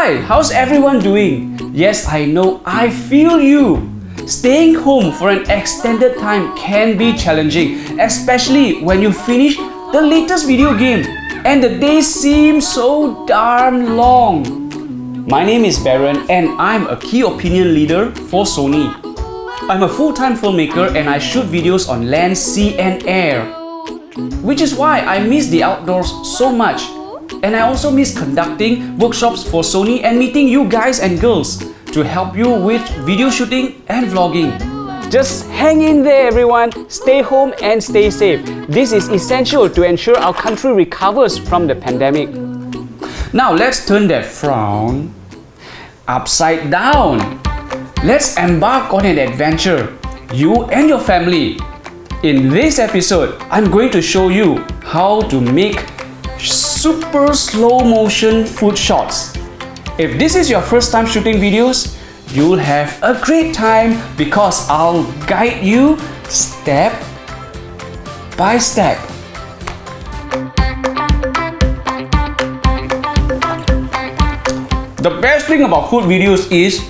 Hi, how's everyone doing? Yes, I know, I feel you. Staying home for an extended time can be challenging, especially when you finish the latest video game and the days seem so darn long. My name is Baron and I'm a key opinion leader for Sony. I'm a full-time filmmaker and I shoot videos on land, sea and air. Which is why I miss the outdoors so much. And I also miss conducting workshops for Sony and meeting you guys and girls to help you with video shooting and vlogging. Just hang in there everyone, stay home and stay safe. This is essential to ensure our country recovers from the pandemic. Now let's turn that frown upside down. Let's embark on an adventure, you and your family. In this episode, I'm going to show you how to make super slow motion food shots. If this is your first time shooting videos, you'll have a great time because I'll guide you step by step. The best thing about food videos is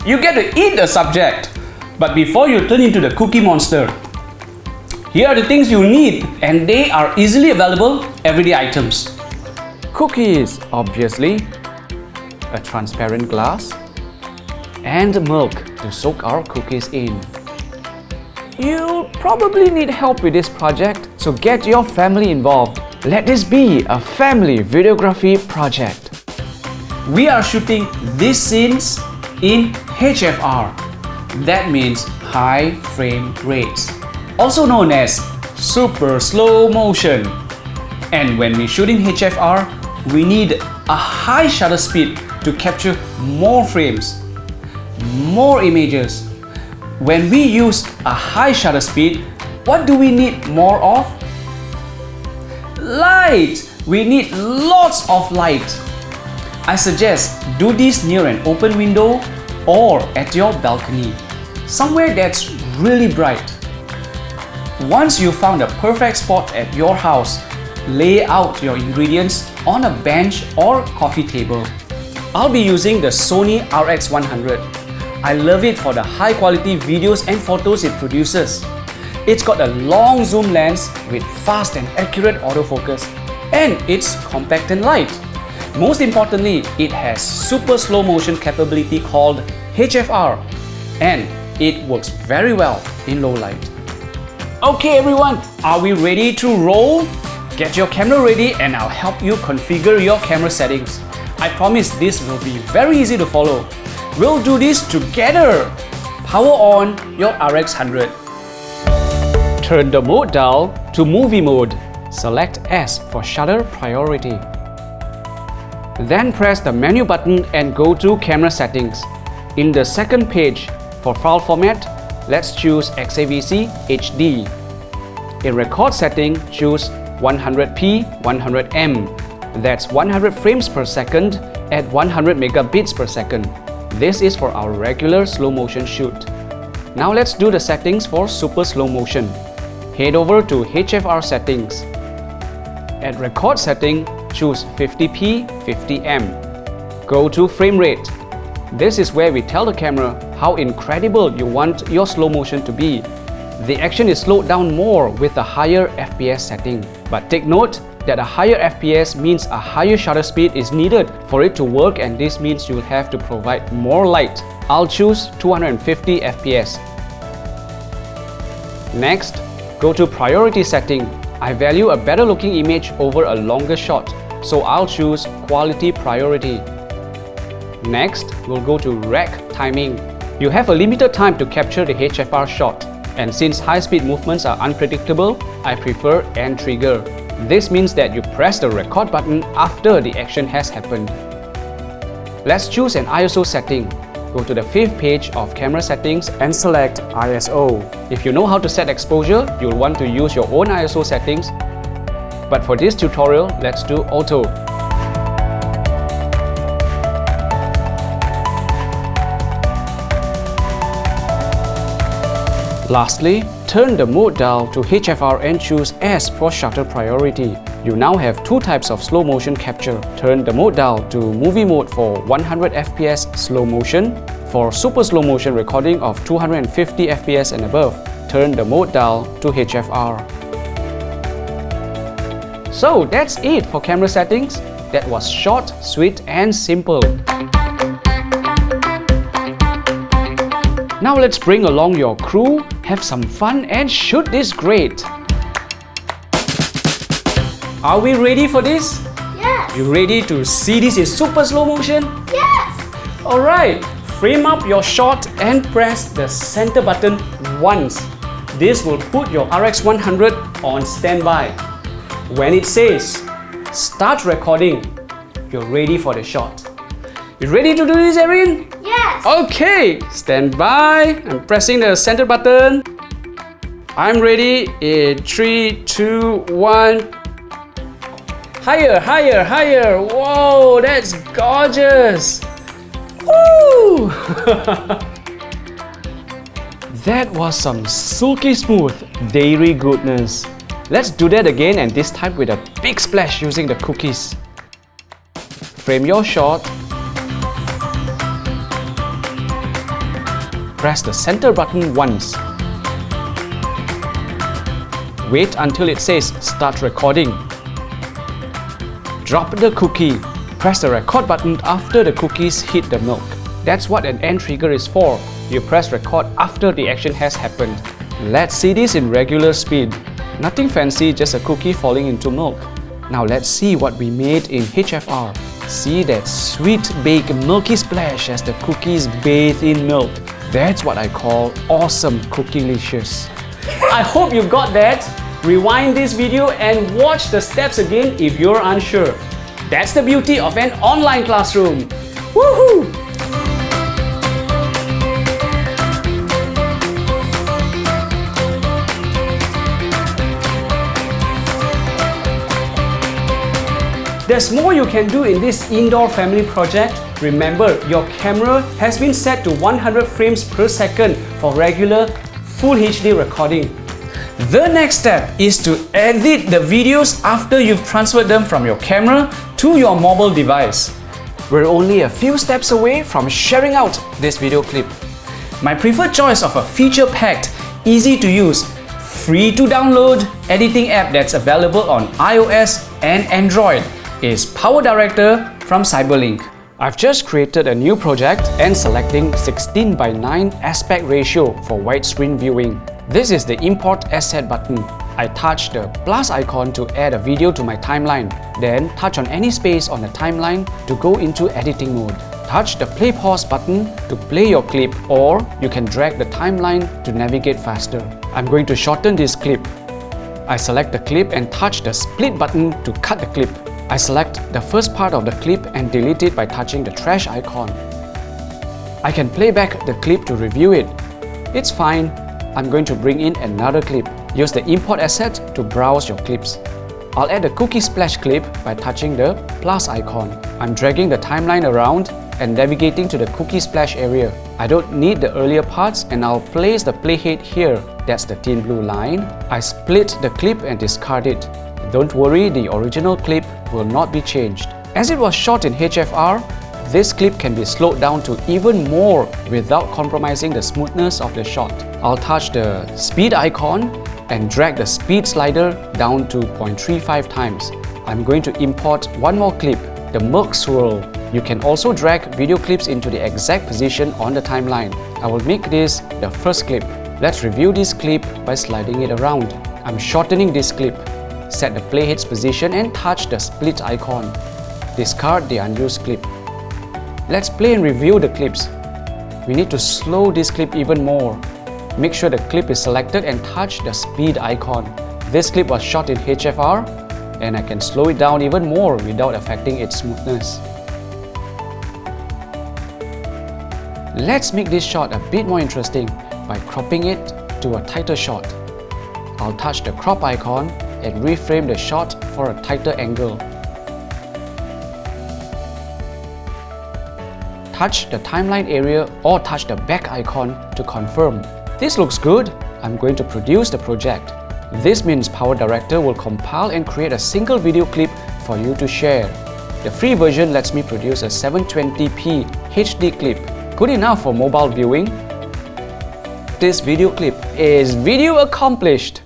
you get to eat the subject. But before you turn into the cookie monster, here are the things you need, and they are easily available everyday items. Cookies, obviously, a transparent glass, and milk to soak our cookies in. You'll probably need help with this project, so get your family involved. Let this be a family videography project. We are shooting these scenes in HFR. That means high frame rates, also known as super slow motion. And when we shoot in HFR, we need a high shutter speed to capture more frames, more images. When we use a high shutter speed, what do we need more of? Light! We need lots of light. I suggest do this near an open window or at your balcony, somewhere that's really bright. Once you found a perfect spot at your house, lay out your ingredients on a bench or coffee table. I'll be using the Sony RX 100. I love it for the high quality videos and photos it produces. It's got a long zoom lens with fast and accurate autofocus, and it's compact and light. Most importantly, it has super slow motion capability called HFR, and it works very well in low light. Okay everyone, are we ready to roll? Get your camera ready and I'll help you configure your camera settings. I promise this will be very easy to follow. We'll do this together. Power on your RX 100. Turn the mode dial to movie mode. Select S for shutter priority. Then press the menu button and go to camera settings. In the second page, for file format, let's choose XAVC HD. In record setting, choose 100p 100m. That's 100 frames per second at 100 megabits per second. This is for our regular slow motion shoot. Now let's do the settings for super slow motion. Head over to HFR settings. At record setting, choose 50p 50m. Go to frame rate. This is where we tell the camera how incredible you want your slow motion to be. The action is slowed down more with a higher FPS setting. But take note that a higher FPS means a higher shutter speed is needed for it to work, and this means you'll have to provide more light. I'll choose 250 FPS. Next, go to priority setting. I value a better looking image over a longer shot, so I'll choose quality priority. Next, we'll go to rack timing. You have a limited time to capture the HFR shot, and since high-speed movements are unpredictable, I prefer end trigger. This means that you press the record button after the action has happened. Let's choose an ISO setting. Go to the 5th page of camera settings and select ISO. If you know how to set exposure, you'll want to use your own ISO settings. But for this tutorial, let's do auto. Lastly, turn the mode dial to HFR and choose S for shutter priority. You now have two types of slow motion capture. Turn the mode dial to movie mode for 100 fps slow motion. For super slow motion recording of 250 fps and above, turn the mode dial to HFR. So that's it for camera settings. That was short, sweet and simple. Now let's bring along your crew, have some fun and shoot this great. Are we ready for this? Yes! You ready to see this in super slow motion? Yes! Alright, frame up your shot and press the center button once. This will put your RX 100 on standby. When it says start recording, you're ready for the shot. You ready to do this, Erin? Yes! Okay, stand by. I'm pressing the center button. I'm ready in 3, 2, 1. Higher, higher, higher. Whoa, that's gorgeous. Woo! That was some silky smooth dairy goodness. Let's do that again, and this time with a big splash using the cookies. Frame your shot. Press the center button once. Wait until it says start recording. Drop the cookie. Press the record button after the cookies hit the milk. That's what an end trigger is for. You press record after the action has happened. Let's see this in regular speed. Nothing fancy, just a cookie falling into milk. Now let's see what we made in HFR. See that sweet baked milky splash as the cookies bathe in milk. That's what I call awesome cookielicious. I hope you got that. Rewind this video and watch the steps again if you're unsure. That's the beauty of an online classroom. Woohoo! There's more you can do in this indoor family project. Remember, your camera has been set to 100 frames per second for regular Full HD recording. The next step is to edit the videos after you've transferred them from your camera to your mobile device. We're only a few steps away from sharing out this video clip. My preferred choice of a feature-packed, easy to use, free to download editing app that's available on iOS and Android is Power Director from Cyberlink. I've just created a new project and selecting 16:9 aspect ratio for widescreen viewing. This is the import asset button. I touch the plus icon to add a video to my timeline. Then touch on any space on the timeline to go into editing mode. Touch the play pause button to play your clip, or you can drag the timeline to navigate faster. I'm going to shorten this clip. I select the clip and touch the split button to cut the clip. I select the first part of the clip and delete it by touching the trash icon. I can play back the clip to review it. It's fine. I'm going to bring in another clip. Use the import asset to browse your clips. I'll add a cookie splash clip by touching the plus icon. I'm dragging the timeline around and navigating to the cookie splash area. I don't need the earlier parts and I'll place the playhead here. That's the thin blue line. I split the clip and discard it. Don't worry, the original clip will not be changed. As it was shot in HFR, this clip can be slowed down to even more without compromising the smoothness of the shot. I'll touch the speed icon and drag the speed slider down to 0.35 times. I'm going to import one more clip, the milk swirl. You can also drag video clips into the exact position on the timeline. I will make this the first clip. Let's review this clip by sliding it around. I'm shortening this clip. Set the playhead's position and touch the split icon. Discard the unused clip. Let's play and review the clips. We need to slow this clip even more. Make sure the clip is selected and touch the speed icon. This clip was shot in HFR and I can slow it down even more without affecting its smoothness. Let's make this shot a bit more interesting by cropping it to a tighter shot. I'll touch the crop icon and reframe the shot for a tighter angle. Touch the timeline area or touch the back icon to confirm. This looks good. I'm going to produce the project. This means Power Director will compile and create a single video clip for you to share. The free version lets me produce a 720p HD clip, good enough for mobile viewing. This video clip is video accomplished.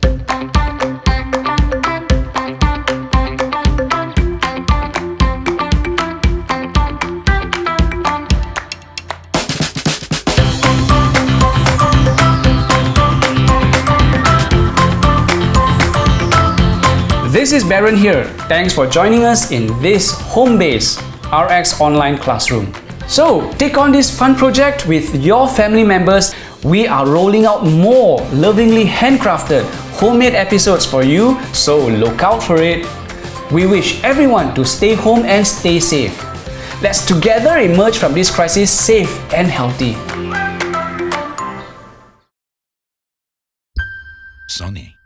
This is Baron here. Thanks for joining us in this home-based RX online classroom. So, take on this fun project with your family members. We are rolling out more lovingly handcrafted homemade episodes for you, so look out for it. We wish everyone to stay home and stay safe. Let's together emerge from this crisis safe and healthy. Sony.